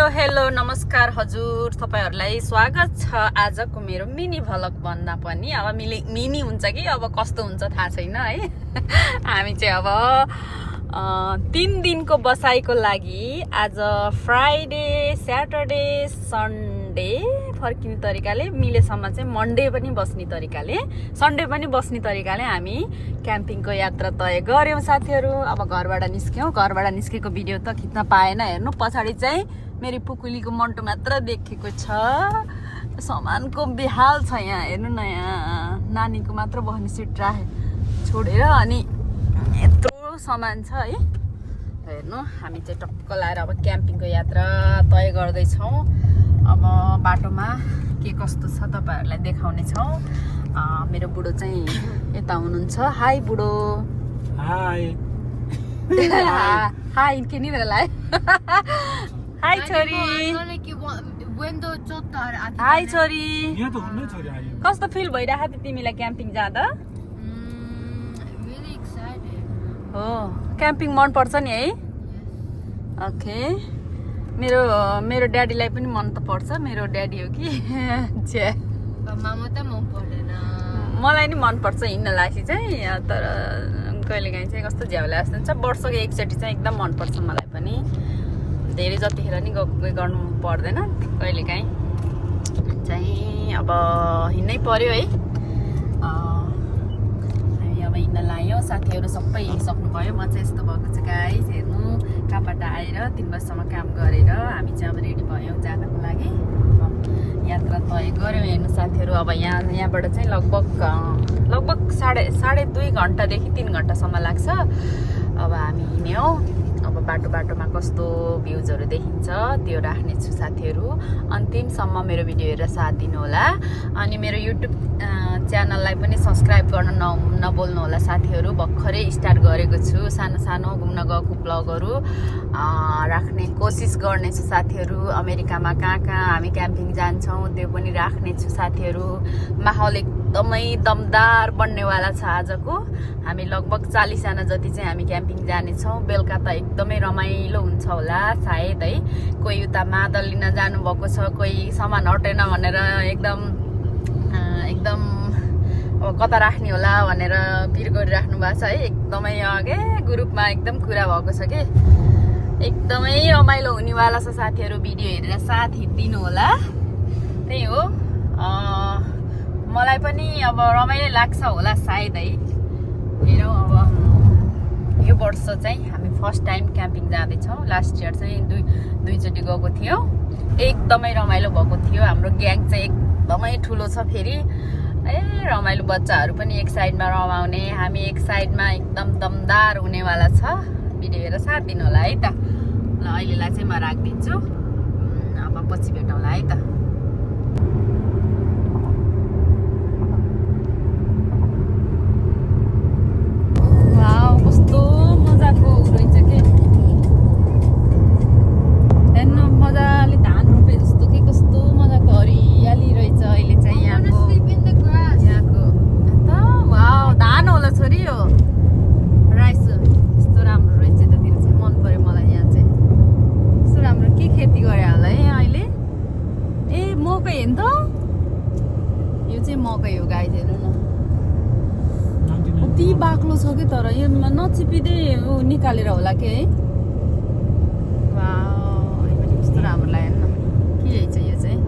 Hello नमस्कार हजुर तपाईहरुलाई स्वागत छ आजको मेरो मिनी भ्लग भन्दा पनि अब मिनी हुन्छ कि अब कस्तो हुन्छ थाहा छैन है हामी चाहिँ अब 3 दिनको बसाइको लागि आज फ्राइडे स्याटरडे सन्डे फर्किने तरिकाले मिलेसम्म चाहिँ मन्डे पनि बस्ने तरिकाले सन्डे पनि बस्ने तरिकाले हामी क्याम्पिङको यात्रा तय गर्यौं साथीहरु। अब घरबाट निस्केको भिडियो त खिच्न पाएन, हेर्नु पछाडी चाहिँ मेरी पुकुलीको मन्टो मात्र देखेको छ। सामानको बेहाल छ यहाँ, हेर्नु न यहाँ नानीको मात्र बस्ने सिट छोडेर अनि यत्रो सामान छ है। हेर्नु हामी चाहिँ टक्क लाएर अब क्याम्पिङको यात्रा तय गर्दै छौं। अब बाटोमा के कस्तो छ तपाईहरुलाई देखाउने छौं। मेरो बुढो चाहिँ यता हुनुहुन्छ। हाई बुढो। हाई हाई के नि बेला हाई छोरी। हाई छोरी। कस्तो फिल भइरहेको थियो तिमीलाई क्याम्पिङ जाँदा? हो क्याम्पिङ मन पर्छ नि है? ओके मेरो ड्याडीलाई पनि मन त पर्छ। मेरो ड्याडी हो कि छ्या मामा त मन पर्दैन। मलाई नि मन पर्छ हिँड्न लागि चाहिँ, तर कहिलेकाहीँ चाहिँ कस्तो झ्याउला जस्तो हुन्छ। वर्षको एकचोटि चाहिँ एकदम मन पर्छ मलाई पनि। धेरै जतिखेर नि गर्नु पर्दैन, कहिलेकाहीँ चाहिँ अब हिँड्नै पर्यो है। हामी अब हिँड्न लाग्यौँ, साथीहरू सबै हिँडिसक्नुभयो। म चाहिँ यस्तो भएको छ गाइस, हेर्नु कहाँबाट आएर 3 बजीसम्म काम गरेर हामी चाहिँ अब रेडी भयौँ जानको लागि। यात्रा तय गर्यौँ। हेर्नु साथीहरू अब यहाँबाट चाहिँ लगभग साढे 2 घन्टादेखि 3 घन्टासम्म लाग्छ। अब हामी हिँड्यौँ। अब बाटोमा कस्तो भ्यूजहरू देखिन्छ त्यो राख्नेछु साथीहरू। अन्तिमसम्म मेरो भिडियो हेरेर साथ दिनु होला। अनि मेरो युट्युब च्यानललाई पनि सब्स्क्राइब गर्न नभुल्नु होला साथीहरू। भर्खरै स्टार्ट गरेको छु, सानो घुम्न गएको ब्लगहरू राख्ने कोसिस गर्नेछु साथीहरू। अमेरिकामा कहाँ हामी क्याम्पिङ जान्छौँ त्यो पनि राख्नेछु साथीहरू। माहौल एकदमै दमदार बन्नेवाला छ आजको। हामी लगभग 40 जना जति चाहिँ हामी क्याम्पिङ जानेछौँ। बेलुका त एकदमै रमाइलो हुन्छ होला सायद है। कोही उता मादल लिन जानुभएको छ, कोही सामान हटेन भनेर एकदम अब कता राख्ने होला भनेर पिर गरिराख्नु भएको छ है। एकदमै अघि ग्रुपमा एकदम कुरा भएको छ कि एकदमै रमाइलो हुनेवाला छ साथीहरू। भिडियो हेरेर साथ दिनु होला। त्यही हो, मलाई पनि अब रमाइलो लाग्छ होला सायद है। हेरौँ अब यो वर्ष चाहिँ हामी फर्स्ट टाइम क्याम्पिङ जाँदैछौँ। लास्ट इयर चाहिँ दुईचोटि गएको थियौँ, एकदमै रमाइलो भएको थियो। हाम्रो ग्याङ चाहिँ एकदमै ठुलो छ फेरि। रमाइलो बच्चाहरू पनि एक साइडमा रमाउने, हामी एक साइडमा एकदम दमदार हुनेवाला छ। भिडियो हेरेर साथ दिनु होला है त। ल अहिलेलाई चाहिँ म राखिदिन्छु, अब पछि भेटौँला है त। कस्तो मजाको रहेछ के, हेर्नु मजाले धान रोपे जस्तो के कस्तो मजाको हरियाली रहेछ अहिले चाहिँ यहाँको। वाउ धान होला छोरी, हो राइस यस्तो राम्रो रहेछ त्यतिर चाहिँ मन पर्यो मलाई। यहाँ चाहिँ यस्तो राम्रो के खेती गरे होला है यहाँ अहिले। ए मकै हेर्नु त, यो चाहिँ मकै हो गाइस, हेर्नु न कति बाक्लो छ कि, तर यो नचिपिँदै निकालेर होला के है। वाउ यो पनि कस्तो राम्रो लाग्यो न। के रहेछ यो चाहिँ,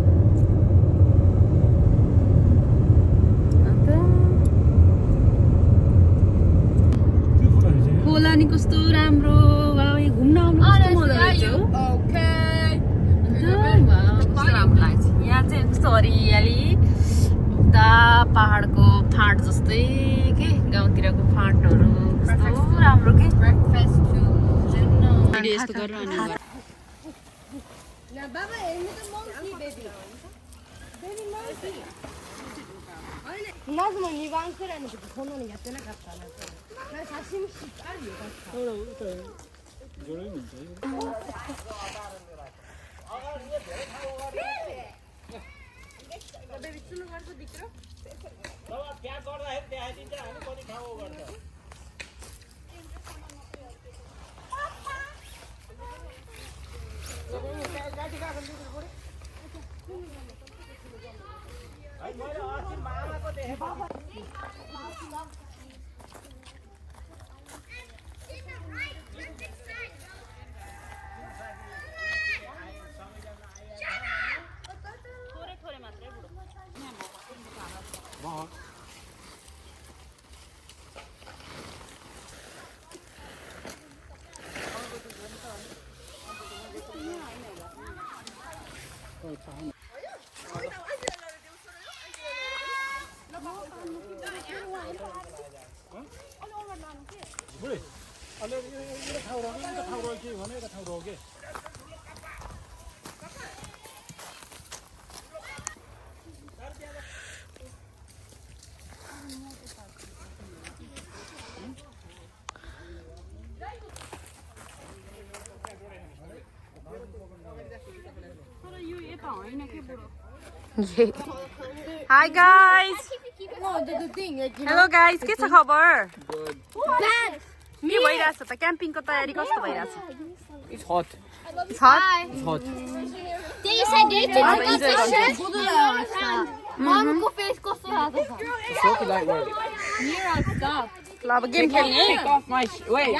खोला नि कस्तो राम्रो। वाउ यो घुम्न आउनु कस्तो मजा रहेछ हो। कस्तो राम्रो लाग्छ यहाँ चाहिँ, कस्तो हरियाली। उता पहाडको फाँट जस्तै के, गाउँतिरको फाँटहरू कस्तो राम्रो के। भिडियो यस्तो गरेर Hi guys. Hello guys, के छ खबर? Bad. के भइराछ त क्याम्पिङको तयारी कस्तो भइराछ? It's hot. It's hot? It's hot. They said they did अब enjoy गर्छ। Momको face कस्तो लाग्छ? It's hockey like work. ल अब गेम खेल्ने Take off my wait.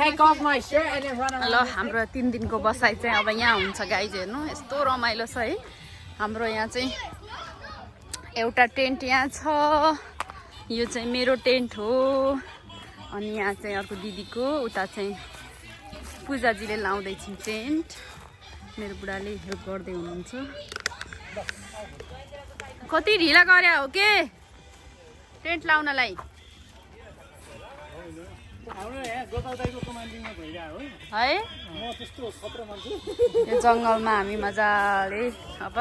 Take off my shirt and then run around. ल हाम्रो 3 दिनको बसाइ चाहिँ अब यहाँ हुन्छ गाइज हेर्नु यस्तो रमाइलो छ है हाम्रो यहाँ चाहिँ एउटा टेन्ट यहाँ छ यो चाहिँ मेरो टेन्ट हो अनि यहाँ चाहिँ अर्को दिदीको उता चाहिँ पूजाजीले लाउँदैछिन् टेन्ट मेरो बुढाले हेल्प गर्दै हुनुहुन्छ कति ढिला गरे हो के टेन्ट लाउनलाई है यो जङ्गलमा हामी मजाले अब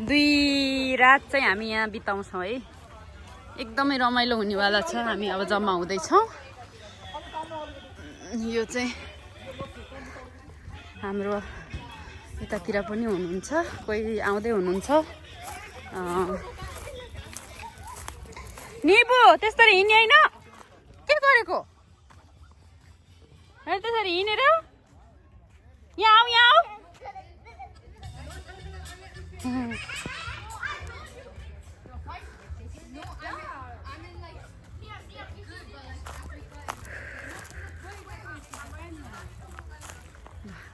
2 रात चाहिँ हामी यहाँ बिताउँछौँ है एकदमै रमाइलो हुनेवाला छ हामी अब जम्मा हुँदैछौँ यो चाहिँ हाम्रो यतातिर पनि हुनुहुन्छ कोही आउँदै हुनुहुन्छ निबु त्यसरी हिँड्ने होइन के गरेको हेर त्यसरी हिँडेर यहाँ आऊ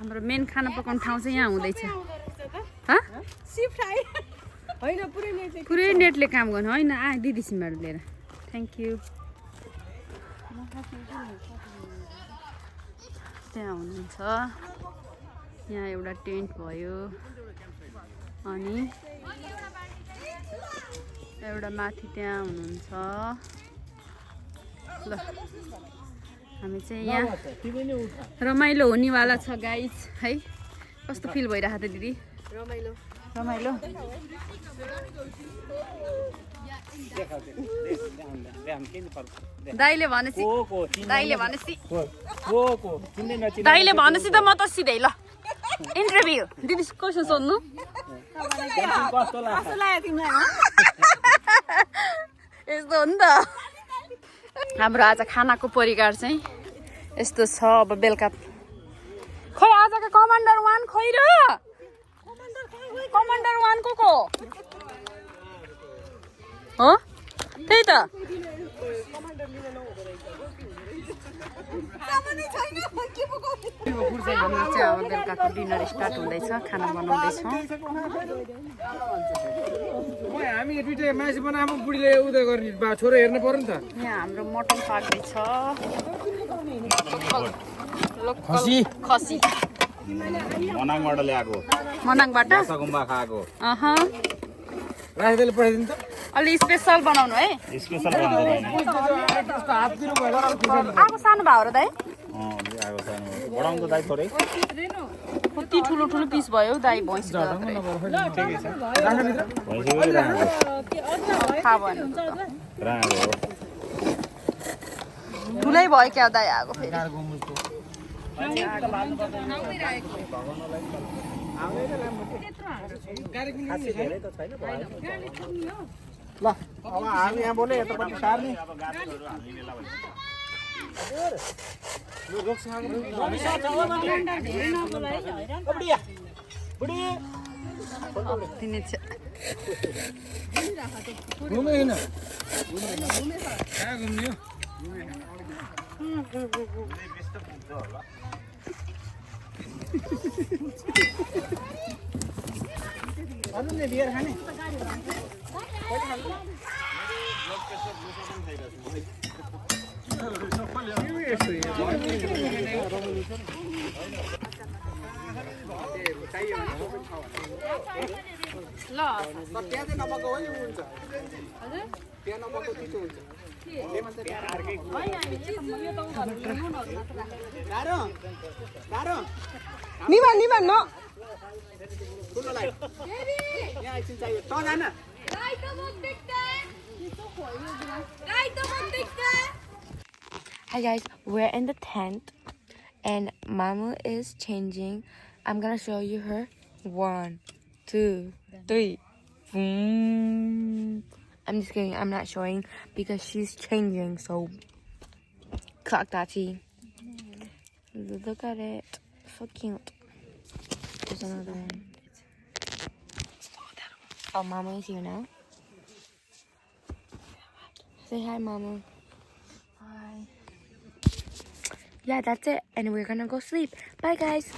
हाम्रो मेन खाना पकाउने ठाउँ चाहिँ यहाँ हुँदैछ पुरै नेटले काम गर्नु होइन दिदी सिमहरू लिएर थ्याङ्क यू त्यहाँ हुनुहुन्छ यहाँ एउटा टेन्ट भयो अनि एउटा माथि त्यहाँ हुनुहुन्छ ल हामी चाहिँ यहाँ रमाइलो हुनेवाला छ गाइज है कस्तो फिल भइरहेको थियो दिदी रमाइलो दाइले भनेपछि त म त सिधै ल इन्टरभ्यू दिदी क्वेसन सोध्नु यस्तो हो नि त हाम्रो आज खानाको परिकार चाहिँ यस्तो छ अब बेलुका खै आजको कमान्डर 1 खै र कमान्डर 1 को हो त्यही त हाम्रो चाहिँ अब बेलुकाको डिनर स्टार्ट हुँदैछ खाना बनाउँदैछौँ हामीले दुईटा मासु बनाएको बुढीले उदय गर्ने छोरो हेर्नु पर्यो नि त यहाँ हाम्रो मटन पाक्दैछ खसी मनाङबाट ल्याएको मनाङबाट गुम्बा खाएको राखेर पठाइदिनु त अलि स्पेसल बनाउनु है स्पेसल बनाउँदैन आगो सानो भयो र दाइ आएको छैन बढाउनु त दाइ थोरै कति ठुलो ठुलो पिस भयो दाइ भैँसी थाहा भएन ठुलै भयो क्या दाइ आगो फेरि ल अब हामी यहाँ बोले यतापट्टि सार्ने तिनी घुम्यो किन कहाँ घुम्ने हो अरूले बियर खाने त्यहाँ चाहिँ नपाएको हो नि हुन्छ त्यहाँ नपाएको चिसो हुन्छ गाह्रो गाह्रो निमा निमा न ठुलोलाई यहाँ एकछिन चाहियो त जान Hi guys, we're in the tent and Mama is changing. I'm gonna show you her. 1, 2, 3. Boom. I'm just kidding, I'm not showing because she's changing, so clock Dachi. Look at it. So cute. There's another one. Oh, Mama is here now. Say hi, Mama. Hi. Yeah, that's it. And we're gonna go sleep. Bye, guys.